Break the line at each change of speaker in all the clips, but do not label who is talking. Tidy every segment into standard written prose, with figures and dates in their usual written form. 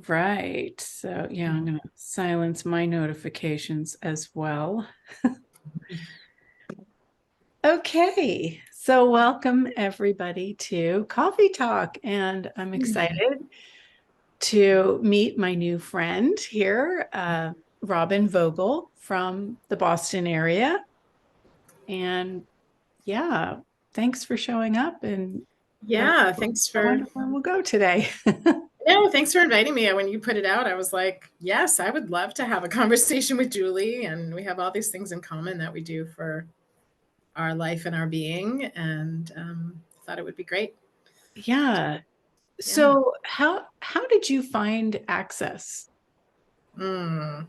right. So, yeah, I'm going to silence my notifications as well. Okay. So, welcome everybody to Coffee Talk. And I'm excited to meet my new friend here, Robyn Vogel from the Boston area. And yeah, thanks for showing up. And
Yeah, thanks
I
for
wonder where we'll go today.
no, thanks for inviting me. When you put it out, I was like, yes, I would love to have a conversation with Julie, and we have all these things in common that we do for our life and our being, and thought it would be great.
Yeah.
Yeah.
So how did you find Access?
Mm.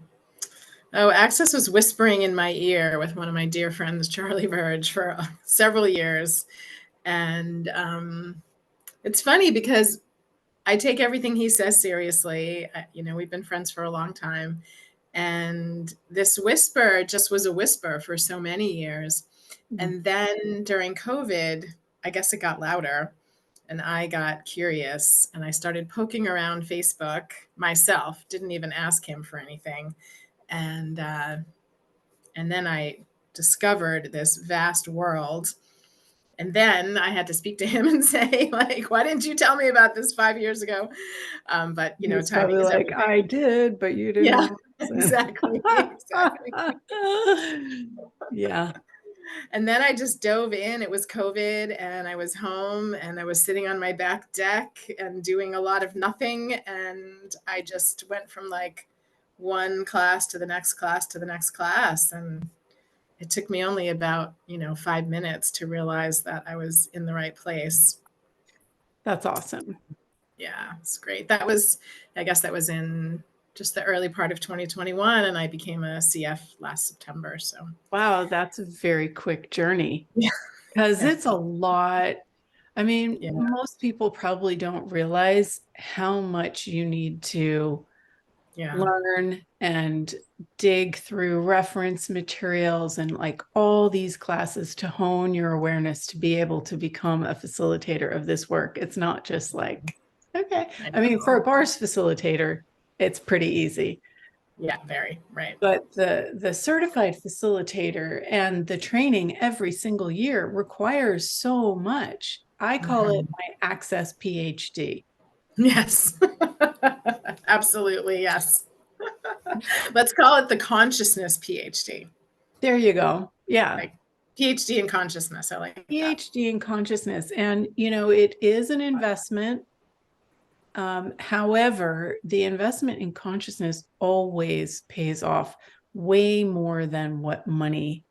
Oh, Access was whispering in my ear with one of my dear friends, Charlie Verge, for several years, and it's funny because I take everything he says seriously. We've been friends for a long time. And this whisper just was a whisper for so many years.
Mhm.
And then during COVID, I guess it got louder and I got curious and I started poking around Facebook myself, didn't even ask him for anything. And, uh, and then I discovered this vast world. And then I had to speak to him and say, like, why didn't you tell me about this 5 years ago? But,
He's
timing
probably
is
like,
everything.
I did, but you
Yeah,
didn't listen.
exactly. Exactly.
Yeah,
And then I just dove in. It was COVID and I was home and I was sitting on my back deck and doing a lot of nothing. And I just went from like one class to the next class to the next class. And it took me only about, 5 minutes to realize that I was in the right place.
that's awesome.
Yeah, it's great. I guess that was in just the early part of 2021 and I became a CF last September. So,
Wow, that's a very quick journey
yeah.
because
Yeah.
it's a lot. I mean,
Yeah.
most people probably don't realize how much you need to
Yeah.
learn and dig through reference materials and like all these classes to hone your awareness to be able to become a facilitator of this work. It's not just like, okay.
I
I mean, for a
know.
bars facilitator, it's pretty easy.
Yeah, very right.
But the certified facilitator and the training every single year requires so much. I call it
Mhm.
my access PhD.
Yes. Absolutely, yes. Let's call it the consciousness PhD,
There you go. Yeah.
right? PhD in consciousness. I like that.
PhD in consciousness. And, it is an investment. However, the investment in consciousness always pays off way more than what money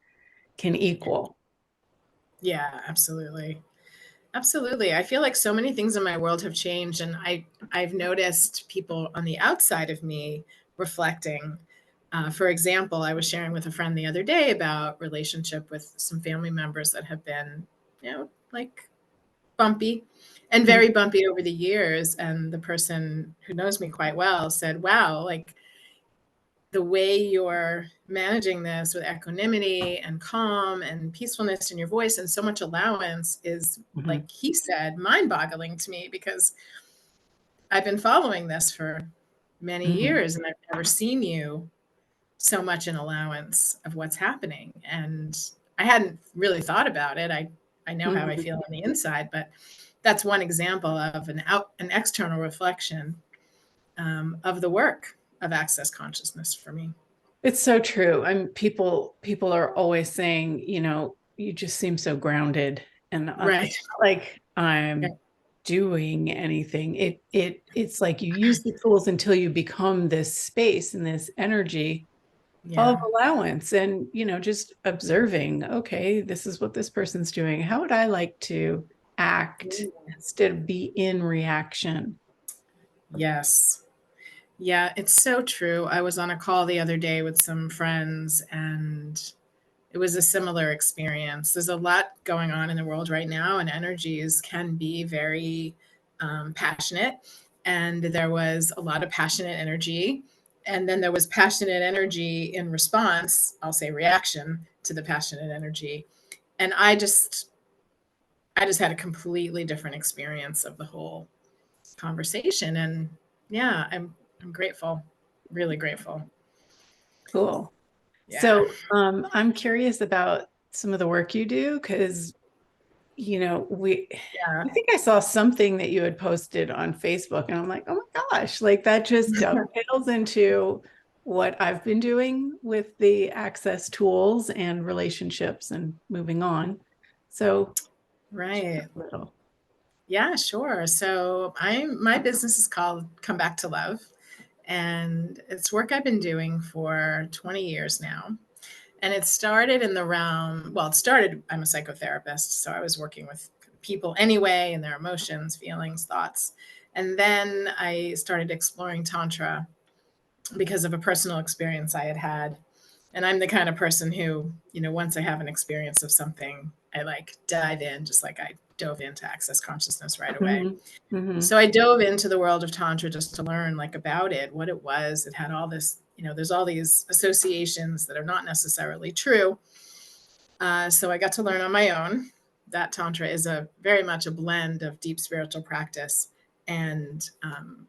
can equal.
Yeah, absolutely. Absolutely. I feel like so many things in my world have changed and I've noticed people on the outside of me reflecting. For example, I was sharing with a friend the other day about relationship with some family members that have been, like bumpy and
Mhm.
very bumpy over the years. And the person who knows me quite well said, wow, like the way you're managing this with equanimity and calm and peacefulness in your voice and so much allowance is,
Mhm.
like he said, mind boggling to me because I've been following this for many
Mhm.
years and I've never seen you so much in allowance of what's happening. And I hadn't really thought about it. I know how I
Mhm.
feel on the inside, but that's one example of an external reflection of the work of access consciousness for me.
It's so true. And people are always saying, you just seem so grounded. And
Right.
it's not like I'm doing anything. It's like you use the tools until you become this space and this energy of
Yeah.
allowance and just observing, okay, this is what this person's doing. How would I like to act instead of be in reaction?
Yes. Yeah, it's so true. I was on a call the other day with some friends and it was a similar experience. There's a lot going on in the world right now, and energies can be very passionate. And there was a lot of passionate energy. And then there was passionate energy in response, I'll say reaction to the passionate energy. And I just had a completely different experience of the whole conversation. And yeah, I'm grateful, really grateful.
Cool.
Yeah.
So I'm curious about some of the work you do because,
Yeah.
I think I saw something that you had posted on Facebook and I'm like, oh my gosh, like that just dovetails into what I've been doing with the access tools and relationships and moving on. So,
Right.
a little.
Yeah, sure. So my business is called Come Back to Love, and it's work I've been doing for 20 years now. And it started in the realm, well, it started, I'm a psychotherapist, so I was working with people anyway and their emotions, feelings, thoughts. And then I started exploring Tantra because of a personal experience I had had. And I'm the kind of person who, once I have an experience of something, I like dive in, just like I dove into access consciousness right away.
Hmm. Hmm.
So I dove into the world of Tantra just to learn like about it, what it was. It had all this, there's all these associations that are not necessarily true. So I got to learn on my own that Tantra is a very much a blend of deep spiritual practice and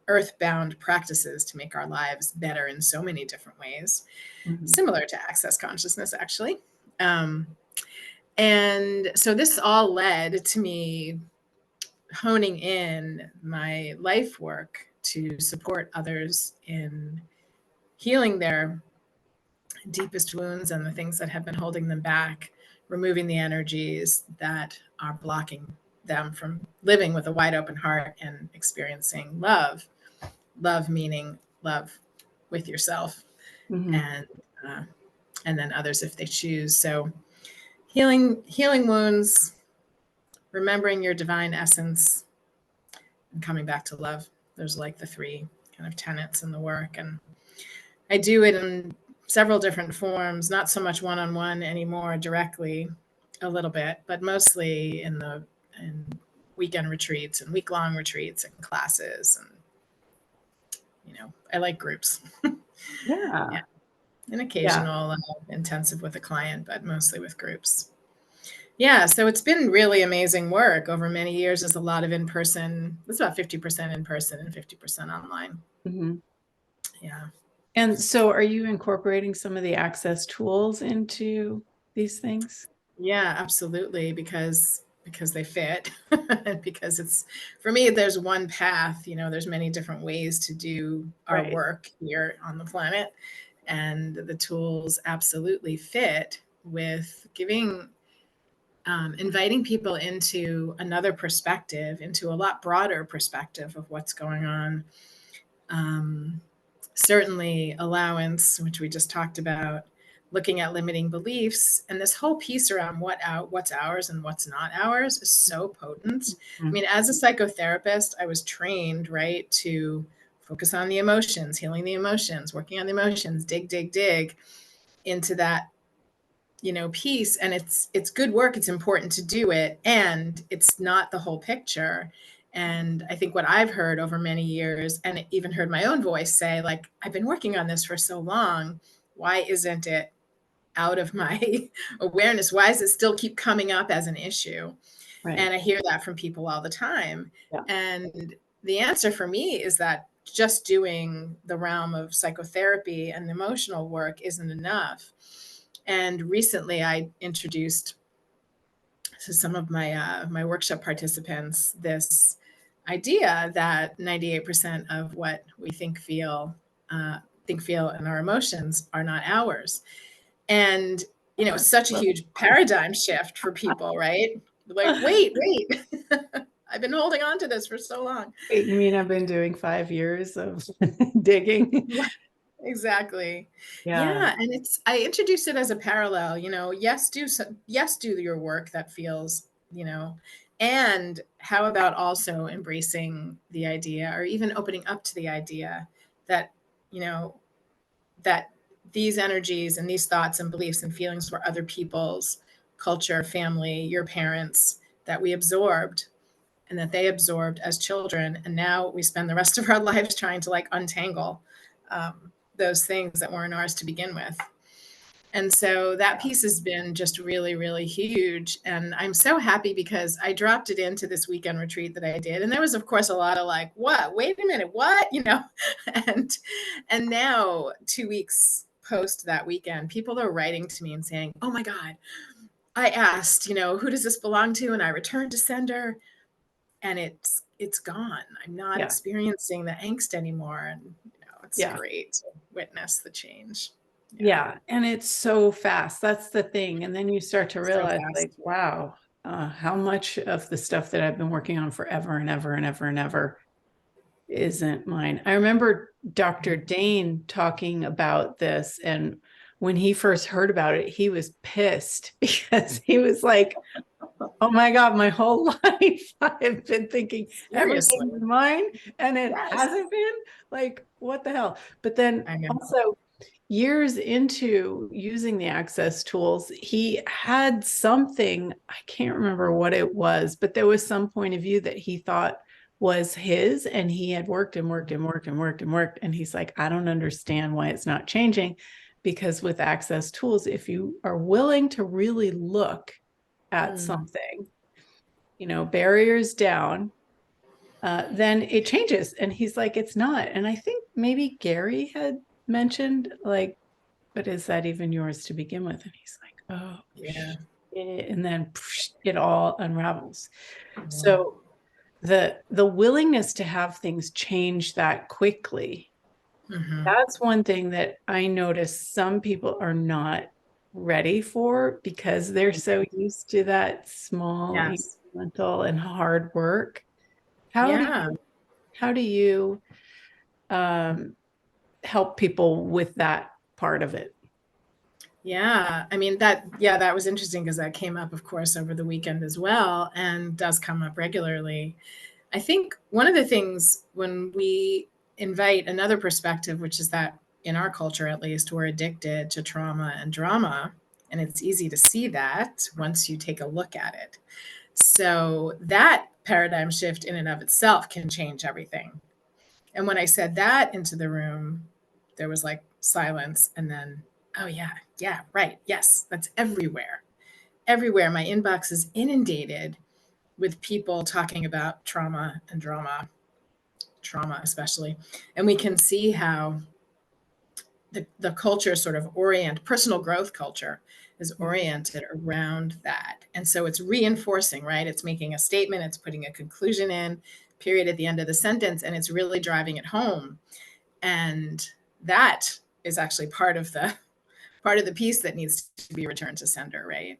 earthbound practices to make our lives better in so many different ways,
Hmm.
similar to access consciousness, actually. Um, and so this all led to me honing in my life work to support others in healing their deepest wounds and the things that have been holding them back, removing the energies that are blocking them from living with a wide open heart and experiencing love. Love meaning love with yourself
Hmm.
and uh, and then others if they choose. So healing wounds, remembering your divine essence, and coming back to love. There's like the three kind of tenets in the work, and I do it in several different forms, not so much one-on-one anymore directly, a little bit, but mostly in weekend retreats and week-long retreats and classes, and I like groups. Yeah,
Yeah.
an
Yeah.
occasional intensive with a client, but mostly with groups. Yeah, so it's been really amazing work over many years. There's a lot of in person. It's about 50% in person and 50% online.
Hmm.
Yeah.
And so are you incorporating some of the access tools into these things?
Yeah, absolutely, because they fit. And because it's for me, there's one path, there's many different ways to do our
Right.
work here on the planet. And the tools absolutely fit with inviting people into another perspective, into a lot broader perspective of what's going on. Um, Certainly allowance, which we just talked about, looking at limiting beliefs, and this whole piece around what's ours and what's not ours is so potent. I
Mhm.
mean, as a psychotherapist, I was trained, right, to focus on the emotions, healing the emotions, working on the emotions, dig into that, piece. And it's good work. It's important to do it, and it's not the whole picture. And I think what I've heard over many years, and even heard my own voice say, like, I've been working on this for so long. Why isn't it out of my awareness? Why does it still keep coming up as an issue?
Right.
And I hear that from people all the time.
Yeah.
And the answer for me is that just doing the realm of psychotherapy and emotional work isn't enough. And recently I introduced to some of my workshop participants this idea that 98% of what we think, feel, and our emotions are not ours. And such a huge paradigm shift for people, right? Like, wait, I've been holding on to this for so long.
Wait, you mean I've been doing 5 years of digging?
Exactly.
Yeah.
Yeah, and I introduced it as a parallel, yes, do your work that feels, and how about also embracing the idea or even opening up to the idea that, you know, that these energies and these thoughts and beliefs and feelings were other people's culture, family, your parents that we absorbed and that they absorbed as children. And now we spend the rest of our lives trying to like untangle those things that weren't ours to begin with. And so that piece has been just really, really huge. And I'm so happy because I dropped it into this weekend retreat that I did. And there was, of course, a lot of like, what? Wait a minute, what? And and now 2 weeks post that weekend, people are writing to me and saying, oh my God, I asked, who does this belong to? And I returned to sender and it's gone. I'm not
Yeah.
experiencing the angst anymore. And it's
Yeah.
great to witness the change. Yeah.
Yeah. And it's so fast. That's the thing. And then you start to
So
realize, like,
fast.
wow, how much of the stuff that I've been working on forever and ever and ever and ever isn't mine. I remember Dr. Dane talking about this, and when he first heard about it, he was pissed because he was like, oh my God, my whole life I've been thinking
Seriously.
everything's mine and it
Yes.
hasn't been. Like, what the hell? But then
I know.
also, years into using the access tools, he had something, I can't remember what it was, but there was some point of view that he thought was his, and he had worked and worked and worked and worked and worked. And he's like, I don't understand why it's not changing. Because with access tools, if you are willing to really look at something, barriers down, then it changes. And he's like, it's not. And I think maybe Gary had mentioned, like, but is that even yours to begin with? And he's like, oh,
Yeah.
and then it all unravels.
Yeah.
So the willingness to have things change that quickly,
Mm-hmm.
that's one thing that I notice some people are not ready for because they're so used to that small
Yes.
incremental and hard work. How do
Yeah.
how do you um, help people with that part of it?
Yeah. I mean, that was interesting because that came up, of course, over the weekend as well and does come up regularly. I think one of the things when we invite another perspective, which is that in our culture, at least, we're addicted to trauma and drama. And it's easy to see that once you take a look at it. So that paradigm shift in and of itself can change everything. And when I said that into the room, there was like silence. And then, oh, yeah, yeah, right. Yes, that's everywhere. Everywhere. My inbox is inundated with people talking about trauma and trauma especially. And we can see how the culture sort of personal growth culture is oriented around that. And so it's reinforcing, right? It's making a statement, it's putting a conclusion in, period at the end of the sentence, and it's really driving it home. And that is actually part of the piece that needs to be returned to sender, right?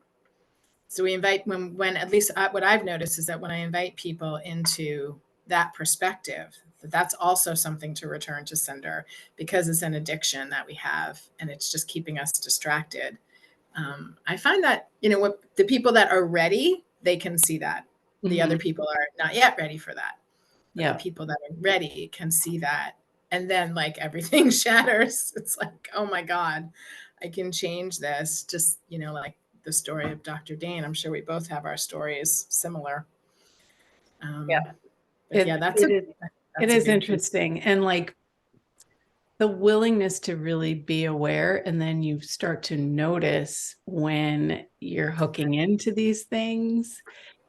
So we invite when at least what I've noticed is that when I invite people into that perspective, that's also something to return to sender because it's an addiction that we have and it's just keeping us distracted. I find that what the people that are ready, they can see that. The
Mm-hmm.
other people are not yet ready for that, but the
Yeah.
people that are ready can see that, and then like everything shatters. It's like, oh my God, I can change this. Just like the story of Dr. Dane. I'm sure we both have our stories similar.
Yeah.
But yeah,
It is it
that's a
is
big piece.
interesting. And like the willingness to really be aware, and then you start to notice when you're hooking into these things.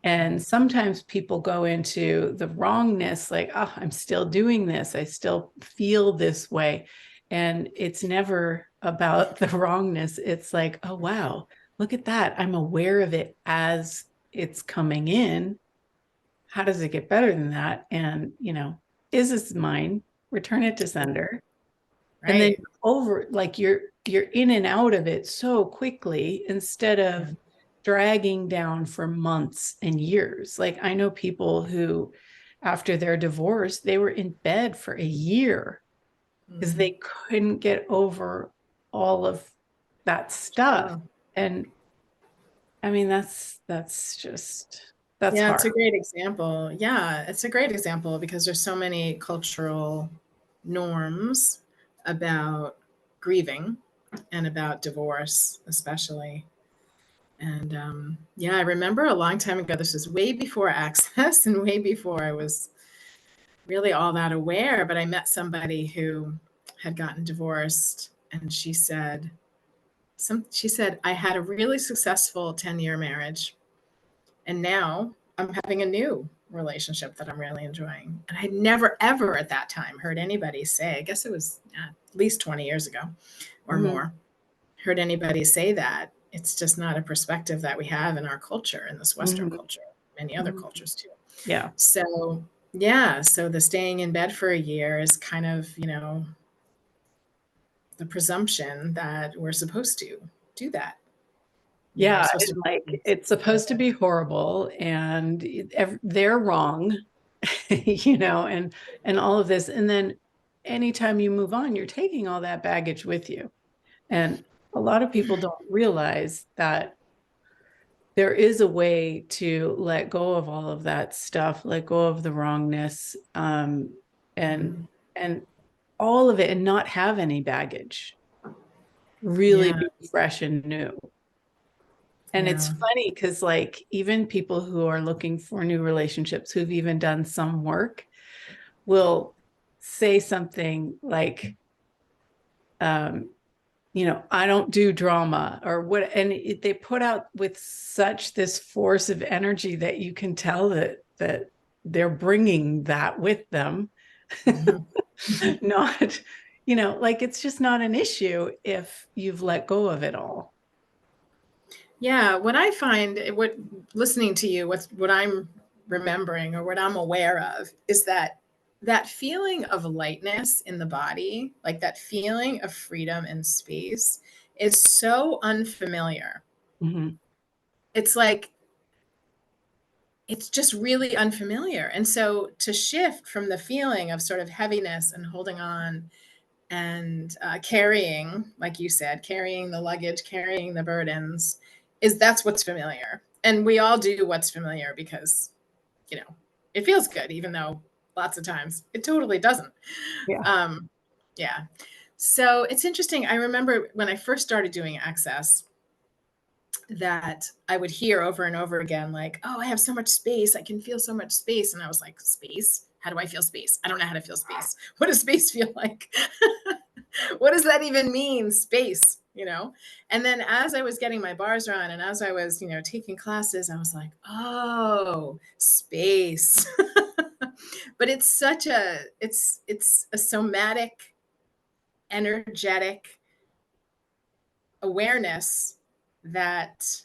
And sometimes people go into the wrongness, like, oh, I'm still doing this, I still feel this way. And it's never about the wrongness. It's like, oh wow, look at that, I'm aware of it as it's coming in. How does it get better than that? And is this mine? Return it to sender. And then
Right.
over, like, you're in and out of it so quickly instead
Yeah.
of dragging down for months and years. Like, I know people who after their divorce, they were in bed for a year because
Mm.
they couldn't get over all of that stuff.
Sure.
And I mean, that's
Yeah, it's
hard.
a great example. Yeah, it's a great example because there's so many cultural norms about grieving and about divorce, especially. And yeah, I remember a long time ago, this was way before Access and way before I was really all that aware, but I met somebody who had gotten divorced and she said, she said, I had a really successful 10-year marriage, and now I'm having a new relationship that I'm really enjoying. And I never, ever at that time heard anybody say, I guess it was at least 20 years ago or
Mhm.
more, heard anybody say that. It's just not a perspective that we have in our culture, in this Western
Mhm.
culture, many other
Mhm.
cultures too.
Yeah.
So, yeah, so the staying in bed for a year is kind of, the presumption that we're supposed to do that. We're
Yeah,
supposed to
and like
be
it's supposed to be horrible and they're wrong, you know, and all of this. And then anytime you move on, you're taking all that baggage with you. And a lot of people don't realize that there is a way to let go of all of that stuff, let go of the wrongness, and
Mhm.
and all of it, and not have any baggage. Really
Yeah,
be fresh and new. And it's
yeah.
funny because, like, even people who are looking for new relationships, who've even done some work, will say something like, um, I don't do drama or what. And they put out with such this force of energy that you can tell that they're bringing that with them.
Mhm.
Not, like it's just not an issue if you've let go of it all.
Yeah, what I find, what listening to you, what I'm remembering or what I'm aware of is that feeling of lightness in the body, like that feeling of freedom and space, is so unfamiliar.
Mhm.
It's like it's just really unfamiliar. And so to shift from the feeling of sort of heaviness and holding on and carrying, like you said, carrying the luggage, carrying the burdens, that's what's familiar. And we all do what's familiar because, you know, it feels good, even though lots of times it totally doesn't.
Yeah.
Um, yeah. So it's interesting. I remember when I first started doing Access, that I would hear over and over again, like, oh, I have so much space. I can feel so much space. And I was like, space? How do I feel space? I don't know how to feel space. What does space feel like? What does that even mean, space? And then as I was getting my bars run and as I was, taking classes, I was like, oh, space. But it's a somatic, energetic awareness that,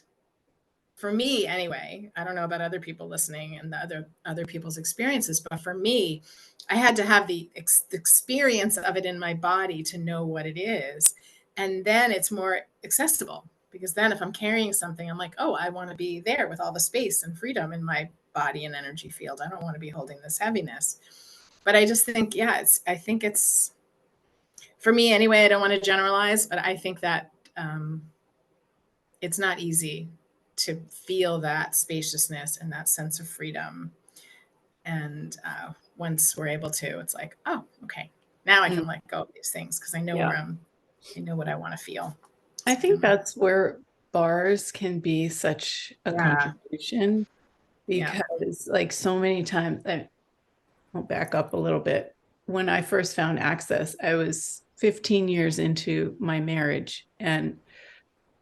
for me anyway, I don't know about other people listening and the other people's experiences, but for me, I had to have the experience of it in my body to know what it is. And then it's more accessible, because then if I'm carrying something, I'm like, oh, I want to be there with all the space and freedom in my body and energy field. I don't want to be holding this heaviness. But I just think, yeah, I think it's, for me anyway, I don't want to generalize, but I think that it's not easy to feel that spaciousness and that sense of freedom. And once we're able to, it's like, oh, okay, now I
Mm.
can let go of these things because I know
Yeah.
I know what I want to feel.
I
So,
think that's where bars can be such a
yeah,
contribution
yeah,
because, like, so many times, I'll back up a little bit. When I first found Access, I was 15 years into my marriage, and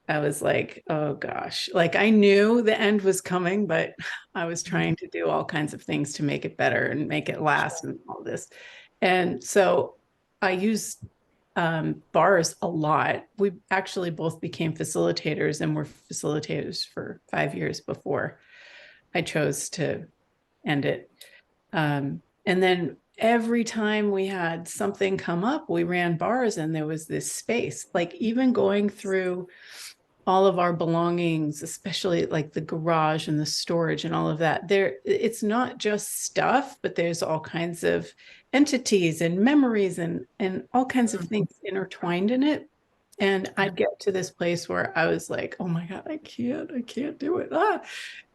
I was like, oh gosh, like I knew the end was coming, but I was trying to do all kinds of things to make it better and make it last and all this. And so I used bars a lot. We actually both became facilitators and were facilitators for 5 years before I chose to end it. And then every time we had something come up, we ran bars and there was this space, like even going through all of our belongings, especially like the garage and the storage and all of that. It's not just stuff, but there's all kinds of entities and memories and all kinds of things intertwined in it. And I'd get to this place where I was like, oh my God, I can't do it. Ah.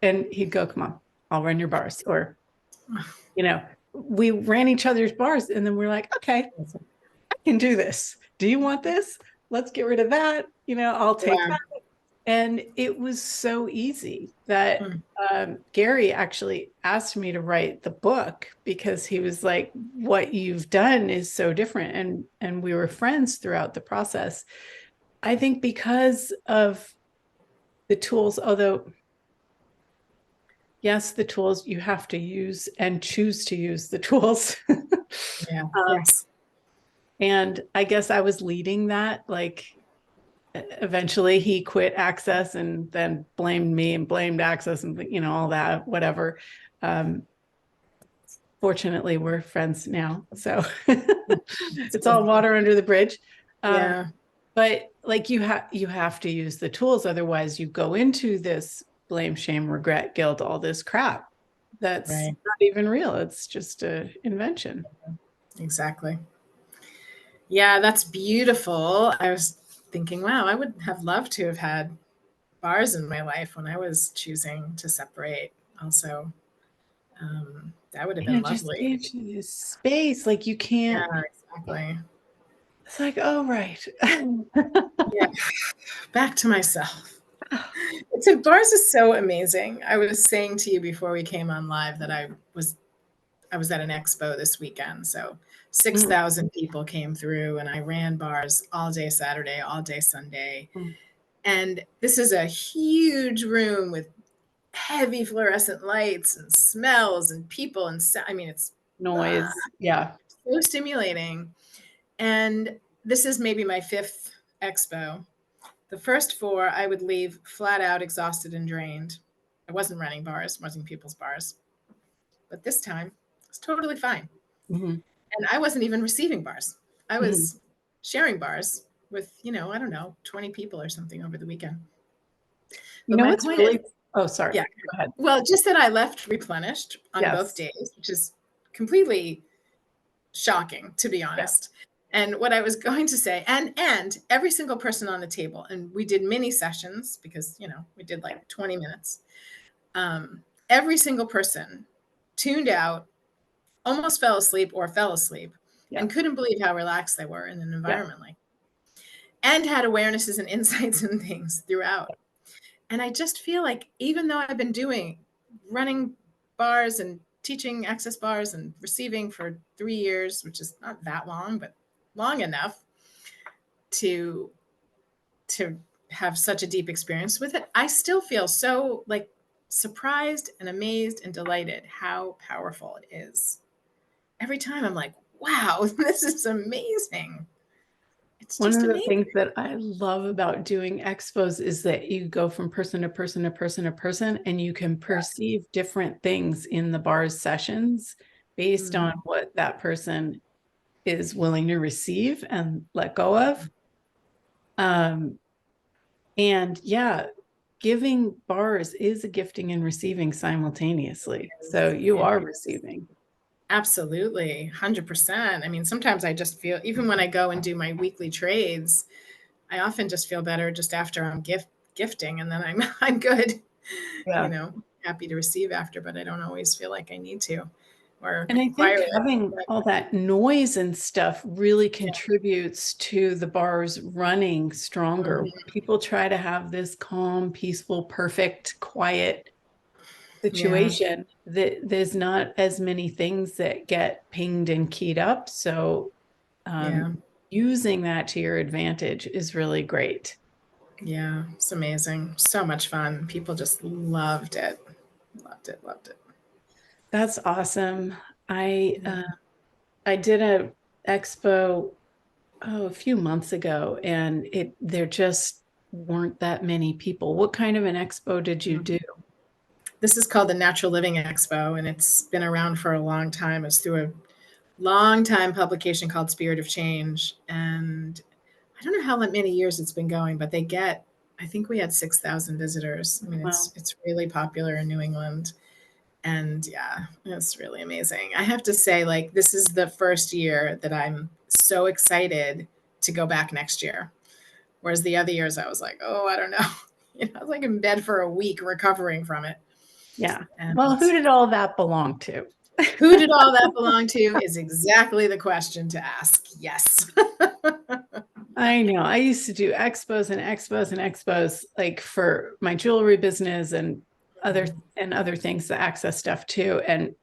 And he'd go, come on, I'll run your bars. Or, you know, we ran each other's bars and then we're like, okay, I can do this. Do you want this? Let's get rid of that. I'll take
wow.
that. And it was so easy that
Hmm.
Gary actually asked me to write the book because he was like, what you've done is so different. And we were friends throughout the process. I think because of the tools, although yes, the tools you have to use and choose to use the tools.
Yeah.
um,
Yes.
and I guess I was leading that. Like eventually he quit Access and then blamed me and blamed Access and all that, whatever. Um, Fortunately, we're friends now, so
That's
it's all
good.
water under the bridge. Um,
Yeah.
but like you have to use the tools, otherwise you go into this blame, shame, regret, guilt, all this crap that's
Right.
not even real. It's just a invention.
Exactly. Yeah, that's beautiful. I was thinking, wow, I would have loved to have had bars in my life when I was choosing to separate. Also, that would have
And
been
it just
lovely.
gives you this space, like you
Yeah,
can't.
exactly.
It's like, oh right.
Yeah, back to myself. So bars is so amazing. I was saying to you before we came on live that I was at an expo this weekend. So
Mm,
6,000 people came through and I ran bars all day Saturday, all day Sunday.
mm.
And this is a huge room with heavy fluorescent lights and smells and people and I mean it's
Noise. Yeah.
so stimulating. And this is maybe my fifth expo. The first four, I would leave flat out exhausted and drained. I wasn't running bars, wasn't people's bars. But this time, it's totally fine.
Mhm.
And I wasn't even receiving bars. I
Mhm.
was sharing bars with, I don't know, 20 people or something over the weekend.
You
But
know
my
what's
point is,
really, oh, sorry.
yeah,
Go ahead.
well, just that I left replenished on both
Yes.
days, which is completely shocking, to be
Yeah.
honest. And what I was going to say, and every single person on the table, and we did mini sessions because we did
Yeah.
like 20 minutes. Every single person tuned out, almost fell asleep or fell asleep,
Yeah.
and couldn't believe how relaxed they were in an
Yeah.
environment like, and had awarenesses and insights and things throughout. And I just feel like even though I've been running bars and teaching access bars and receiving for 3 years, which is not that long, but long enough to to have such a deep experience with it, I still feel so like surprised and amazed and delighted how powerful it is. Every time I'm like, wow, this is amazing. It's
One
just
of the
amazing.
things that I love about doing expos is that you go from person to person to person to person, and you can perceive different things in the bar's sessions based on
Mm,
what that person is willing to receive and let go of. Um, and yeah, giving bars is a gifting and receiving simultaneously. So you
it
are
is.
receiving.
Absolutely, 100%. I mean, sometimes I just feel, even when I go and do my weekly trades, I often just feel better just after I'm gifting, and then I'm I'm good, you
Yeah.
know, happy to receive after, but I don't always feel like I need to or
And I
require
think
it.
having
But
all that noise and stuff really
yeah,
contributes to the bars running stronger.
mhm,
People try to have this calm, peaceful, perfect, quiet
yeah,
situation that there's not as many things that get pinged and keyed up. So
yeah,
using that to your advantage is really great.
yeah. It's amazing. So much fun. People just loved it. Loved it. Loved it.
That's awesome. I
Yeah.
uh, I did a expo a few months ago, and there just weren't that many people. What kind of an expo did you do?
This is called the Natural Living Expo, and it's been around for a long time. It's through a long time publication called Spirit of Change. And I don't know how many years it's been going, but I think we had 6,000 visitors. I mean, it's
Well,
it's really popular in New England. And yeah, it's really amazing. I have to say, like, this is the first year that I'm so excited to go back next year. Whereas the other years I was like, oh, I don't know. I was like in bed for a week recovering from it.
yeah. Well,
And
who did all that belong to?
who did all that belong to is exactly the question to ask. Yes.
I know. I used to do expos and expos and expos, like for my jewelry business and other things, the access stuff too. And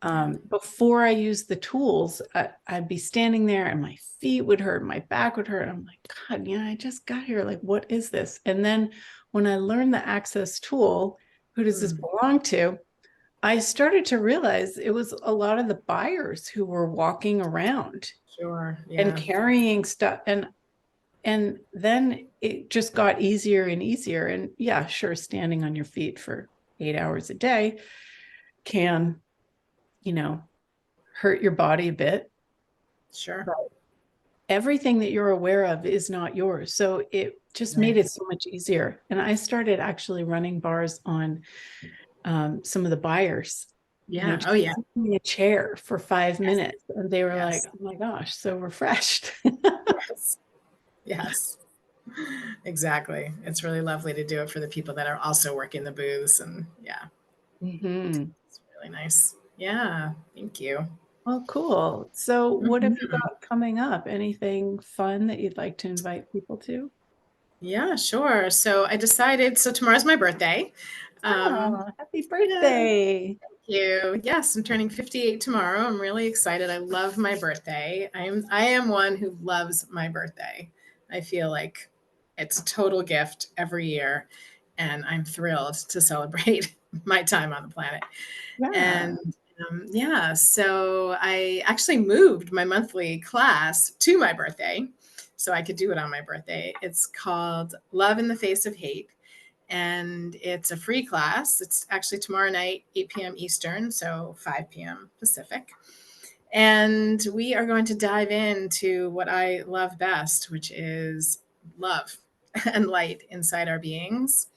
Before I used the tools, I'd be standing there and my feet would hurt, my back would hurt. I'm like, God, I just got here. Like, what is this? And then when I learned the Access tool, who does this belong to? I started to realize it was a lot of the buyers who were walking around
Sure.
and
Yeah.
carrying stuff. And then it just got easier and easier. And yeah, sure, standing on your feet for 8 hours a day can, you know, hurt your body a bit.
Sure.
But everything that you're aware of is not yours. So it just made
Right.
it so much easier. And I started actually running bars on some of the buyers,
Yeah.
just
Oh, yeah.
sitting in a chair for 5 minutes.
Yes.
And they were like,
Yes.
oh my gosh, so refreshed.
Yes. Yes. Exactly. It's really lovely to do it for the people that are also working the booths. And yeah,
Mm-hmm.
it's really nice. Yeah. Thank you.
Well, cool. So what have you
Mhm.
got coming up? Anything fun that you'd like to invite people to?
Yeah, sure. So I decided, so tomorrow's my birthday. Um,
Oh, happy
yeah,
birthday.
thank you. Yes, I'm turning 58 tomorrow. I'm really excited. I love my birthday. I am one who loves my birthday. I feel like it's a total gift every year, and I'm thrilled to celebrate my time on the planet.
Yeah.
And yeah, so I actually moved my monthly class to my birthday so I could do it on my birthday. It's called Love in the Face of Hate. And it's a free class. It's actually tomorrow night, 8 p.m. Eastern, so 5 p.m. Pacific. And we are going to dive into what I love best, which is love and light inside our beings,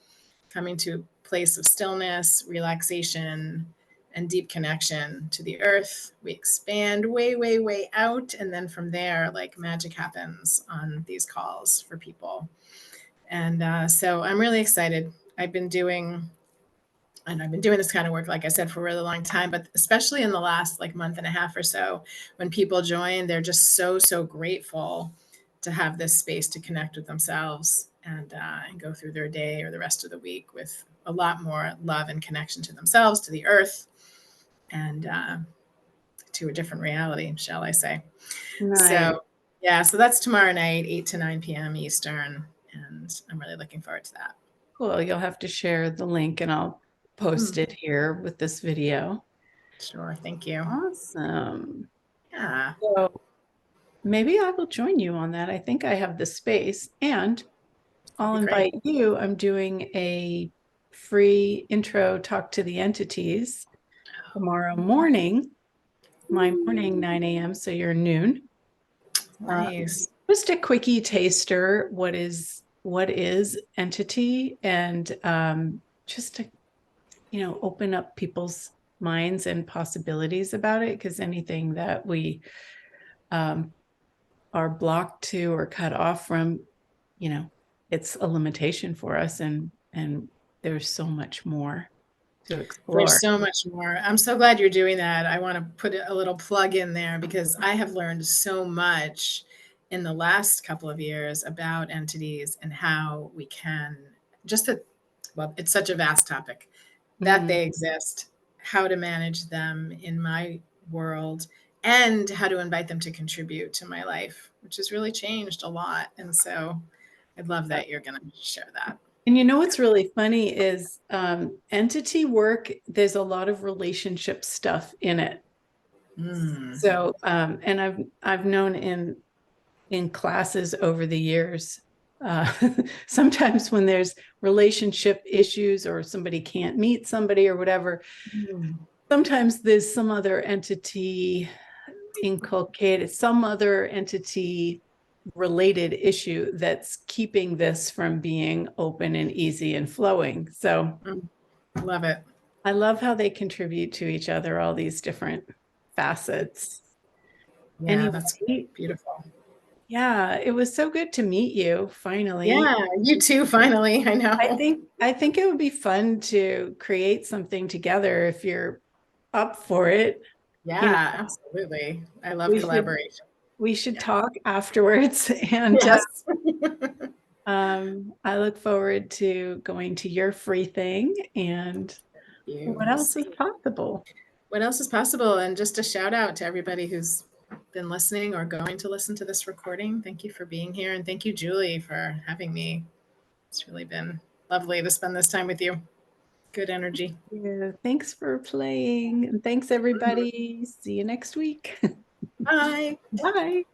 coming to a place of stillness, relaxation, and deep connection to the earth. We expand way, way, way out. And then from there, like magic happens on these calls for people. And so I'm really excited. I've been doing, and I've been doing this kind of work, like I said, for a really long time, but especially in the last like month and a half or so, when people join, they're just so, so grateful to have this space to connect with themselves and go through their day or the rest of the week with a lot more love and connection to themselves, to the earth, and to a different reality, shall I say.
Nice.
So, yeah, so that's tomorrow night, 8 to 9 p.m. Eastern. And I'm really looking forward to that.
Cool. You'll have to share the link and I'll post
Hmm.
it here with this video.
Sure. Thank you.
Awesome.
Yeah.
So maybe I will join you on that. I think I have the space and
That'd
I'll
be great.
invite you. I'm doing a free intro talk to the entities tomorrow morning, my morning, 9 a.m. So you're noon. Uh,
Nice.
just a quickie taster. What is entity and just to open up people's minds and possibilities about it, because anything that we um, are blocked to or cut off from, it's a limitation for us, and there's so much more to
There's
explore.
so much more. I'm so glad you're doing that. I want to put a little plug in there because I have learned so much in the last couple of years about entities and how we can just that, well, it's such a vast topic that
Mm.
they exist, how to manage them in my world, and how to invite them to contribute to my life, which has really changed a lot. And so I'd love that you're going to share that.
And what's really funny is entity work, there's a lot of relationship stuff in it.
Mm.
So and I've known in classes over the years, uh, sometimes when there's relationship issues or somebody can't meet somebody or whatever,
Mm.
sometimes there's some other entity inculcated, some other entity related issue that's keeping this from being open and easy and flowing. So
Mm. Love it.
I love how they contribute to each other, all these different facets.
Yeah, that's
Anyway,
beautiful.
yeah, it was so good to meet you finally.
Yeah, you too, finally. I
I
know.
think I think it would be fun to create something together if you're up for it. You know,
Yeah, absolutely. I love
we should
collaboration.
we should
Yeah.
talk afterwards, and
Yes.
I look forward to going to your free thing and
You.
what
We'll
else is
see.
possible.
what else is possible. And just a shout out to everybody who's been listening or going to listen to this recording. Thank you for being here. And thank you, Julie, for having me. It's really been lovely to spend this time with you. Good energy.
Yeah, thanks for playing. And thanks, everybody. See you next week.
Bye.
Bye.